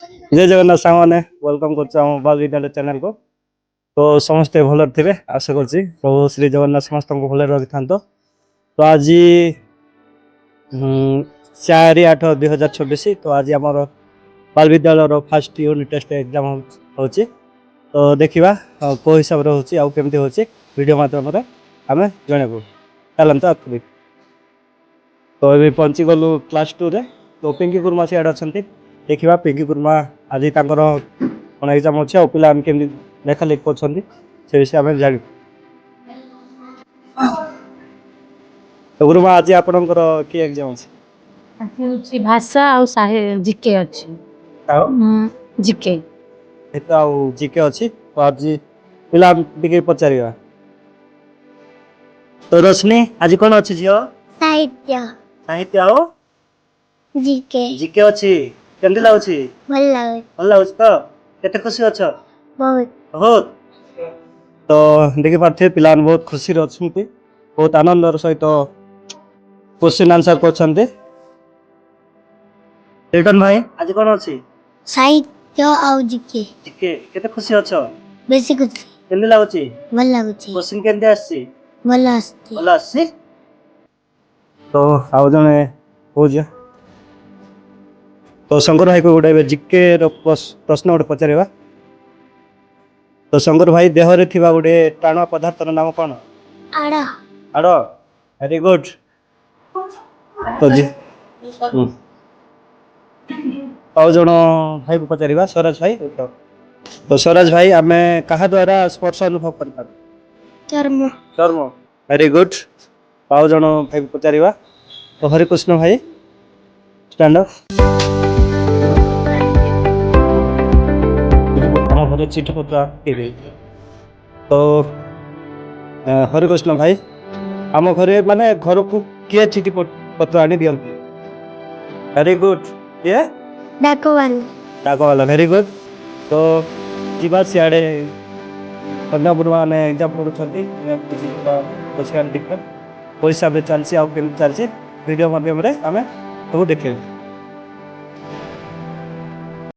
जय जगन्नाथ सामने वेलकम कर बाल विद्यालय चैनल को। तो समस्ते भल थे आशा कर प्रभु श्री जगन्नाथ समस्त को भल रखि था। तो आज 4/8/2024 तो आज आम बाल विद्यालय फास्ट यूनिट टेस्ट एग्जाम हो। तो देखा कौ हिसाब से होमती हो वीडियो मध्यम आम जनबू चलता आखिरी। तो ये पहुँची गलु क्लास 2 रे। तो पिंकी गुरुमा सियाड़े अच्छा देखा पिंकी गुरुमा आज कौन एग्जाम अच्छे और पिला केमी लेखा लिख कर से विषय आम जान। तो गुरुमा आज आपणकर कि एग्जाम अच्छे भाषा और जीके अच्छी जीके जीके अच्छी। तो आज पिला टिके पचार। तो रोशनी आज कौन अच्छी झील साहित्य साहित्य आओ जीके जीके अच्छी केमती लगुच भल लागे भल लगुच तो केते खुशी अच्छ बहुत बहुत। तो देखि पार्थे पिला बहुत खुशी अच्छे बहुत आनंदर सहित क्वेश्चन आंसर कर। रिटर्न भाई आज कौन अच्छी साहित्य और जीके जीके केते खुशी अच्छ बेसी कुछ केमती लगुच भल लागे क्वेश्चन केमती आसी भल आस्ते भल आसी। तो आउ जने हो जा। तो शंकर भाई को गोटे जीके प्रश्न गोटे पचार। तो शंकर भाई देहरे थिबा गोटे टाणुआ पदार्थर नाम कौन आड़ा आड़ वेरी गुड। तो जी आउ जन भाई को पचार स्वराज भाई। तो स्वराज भाई आम क्या द्वारा स्पर्श अनुभव कर चर्म चर्म वेरी गुड। आउ जन भाई को पचार। तो हरिकृष्ण भाई स्टैंड अप। आम घर चिठी पत्र तो हरिकृष्ण भाई आम घरे माने घर को किए चिठी पत्र आनी दियंती वेरी गुड किए डाकवान डाकवाला वेरी गुड। तो जीवा सियाड़े कन्या बुढ़वा ने एग्जाम पढ़ुଛନ୍ତି पैसा चलती आउ चलती वीडियो माध्यम आम सब देखे।